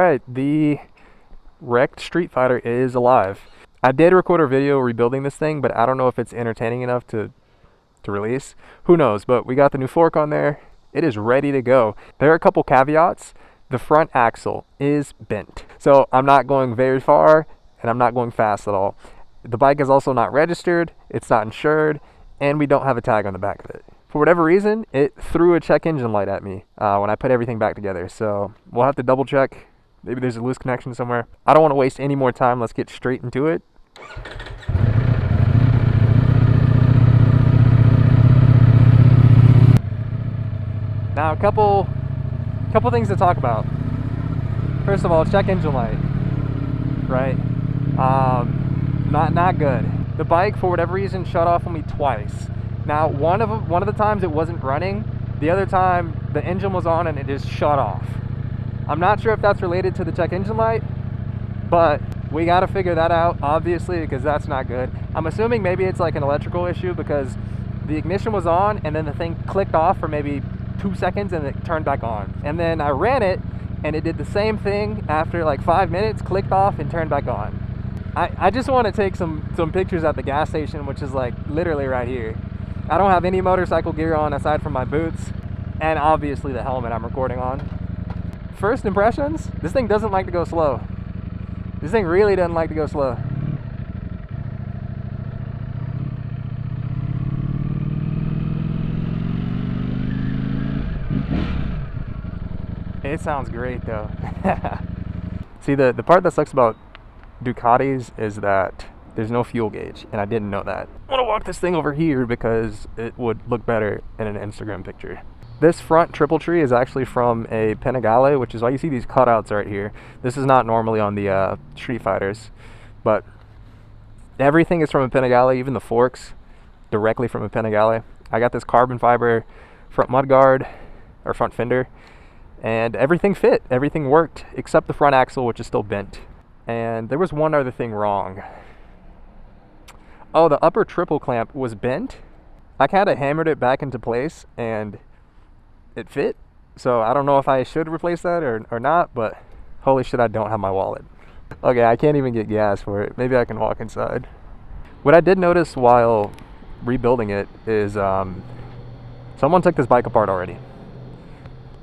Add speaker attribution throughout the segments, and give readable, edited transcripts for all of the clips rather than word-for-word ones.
Speaker 1: Alright, the wrecked Streetfighter is alive. I did record a video rebuilding this thing, but I don't know if it's entertaining enough to release. Who knows, but we got the new fork on there. It is ready to go. There are a couple caveats. The front axle is bent, so I'm not going very far and I'm not going fast at all. The bike is also not registered, it's not insured, and we don't have a tag on the back of it. For whatever reason, it threw a check engine light at me when I put everything back together, so we'll have to double check. Maybe there's a loose connection somewhere. I don't want to waste any more time. Let's get straight into it. Now, a couple things to talk about. First of all, check engine light, right? Not good. The bike, for whatever reason, shut off on me twice. Now, one of the times it wasn't running. The other time, the engine was on and it just shut off. I'm not sure if that's related to the check engine light, but we got to figure that out, obviously, because that's not good. I'm assuming maybe it's like an electrical issue because the ignition was on and then the thing clicked off for maybe 2 seconds and it turned back on. And then I ran it and it did the same thing after like 5 minutes, clicked off and turned back on. I just want to take some pictures at the gas station, which is like literally right here. I don't have any motorcycle gear on aside from my boots and obviously the helmet I'm recording on. First impressions, this thing doesn't like to go slow. This thing really doesn't like to go slow. It sounds great though. See, the part that sucks about Ducatis is that there's no fuel gauge, and I didn't know that. I want to walk this thing over here because it would look better in an Instagram picture. This front triple tree is actually from a Panigale, which is why you see these cutouts right here. This is not normally on the Streetfighters, but everything is from a Panigale, even the forks, directly from a Panigale. I got this carbon fiber front mudguard, or front fender, and everything fit. Everything worked, except the front axle, which is still bent. And there was one other thing wrong. Oh, the upper triple clamp was bent. I kind of hammered it back into place, and it fit. So I don't know if I should replace that or not, but holy shit, I don't have my wallet. Okay, I can't even get gas for it. Maybe I can walk inside. What I did notice while rebuilding it is someone took this bike apart already.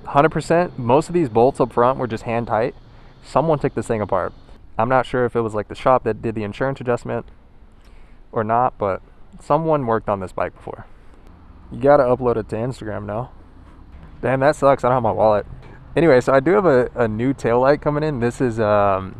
Speaker 1: 100%, most of these bolts up front were just hand tight. Someone took this thing apart. I'm not sure if it was like the shop that did the insurance adjustment or not, but someone worked on this bike before. You gotta upload it to Instagram now. Damn, that sucks. I don't have my wallet. Anyway, so I do have a new taillight coming in. This is some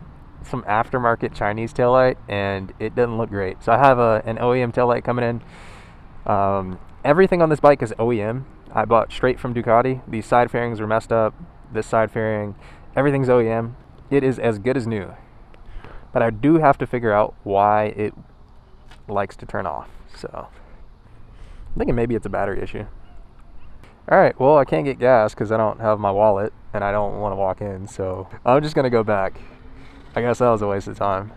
Speaker 1: aftermarket Chinese taillight, and it doesn't look great. So I have an OEM taillight coming in. Everything on this bike is OEM. I bought straight from Ducati. These side fairings were messed up. This side fairing, everything's OEM. It is as good as new. But I do have to figure out why it likes to turn off. So I'm thinking maybe it's a battery issue. Alright, well, I can't get gas because I don't have my wallet and I don't want to walk in, so I'm just going to go back. I guess that was a waste of time.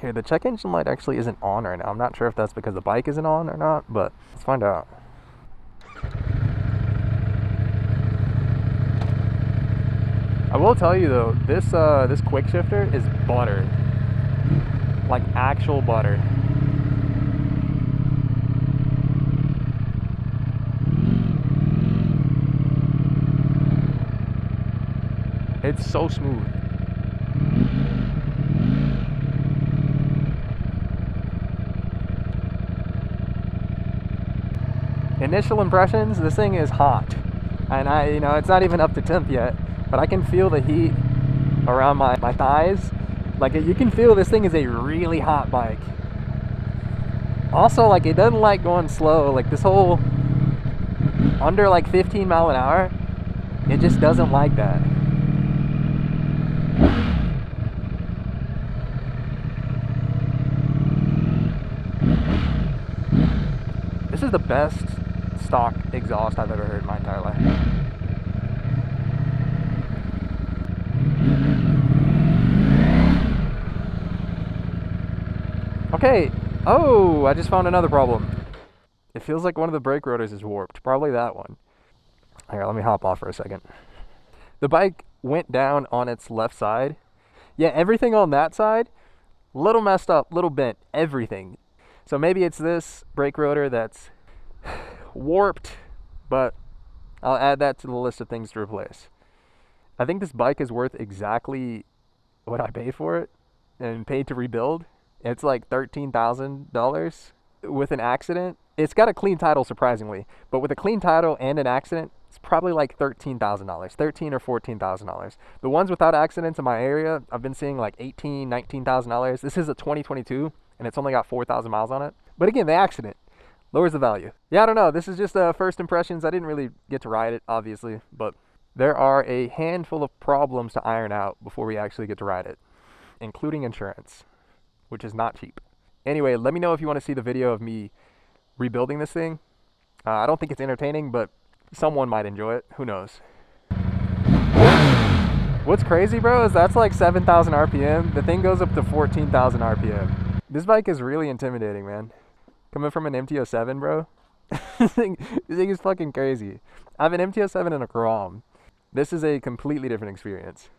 Speaker 1: Here, the check engine light actually isn't on right now. I'm not sure if that's because the bike isn't on or not, but let's find out. I will tell you though, this quick shifter is butter. Like actual butter. It's so smooth. Initial impressions, this thing is hot. And it's not even up to temp yet, but I can feel the heat around my thighs. Like, you can feel this thing is a really hot bike. Also, like, it doesn't like going slow. Like, this whole under like 15 mile an hour, it just doesn't like that. This is the best stock exhaust I've ever heard in my entire life. Okay, oh, I just found another problem. It feels like one of the brake rotors is warped. Probably that one. Here, let me hop off for a second. The bike went down on its left side. Yeah, everything on that side, little messed up, little bent, everything. So maybe it's this brake rotor that's warped, but I'll add that to the list of things to replace. I think this bike is worth exactly what I paid for it and paid to rebuild. It's like $13,000 with an accident. It's got a clean title, surprisingly, but with a clean title and an accident, it's probably like $13,000, $13,000 or $14,000. The ones without accidents in my area, I've been seeing like $18,000, $19,000. This is a 2022, and it's only got 4,000 miles on it. But again, the accident lowers the value. Yeah, I don't know. This is just first impressions. I didn't really get to ride it, obviously, but there are a handful of problems to iron out before we actually get to ride it, including insurance, which is not cheap. Anyway, let me know if you want to see the video of me rebuilding this thing. I don't think it's entertaining, but someone might enjoy it. Who knows? What's crazy, bro, is that's like 7,000 RPM. The thing goes up to 14,000 RPM. This bike is really intimidating, man. Coming from an MT-07, bro. this thing is fucking crazy. I have an MT-07 and a Grom. This is a completely different experience.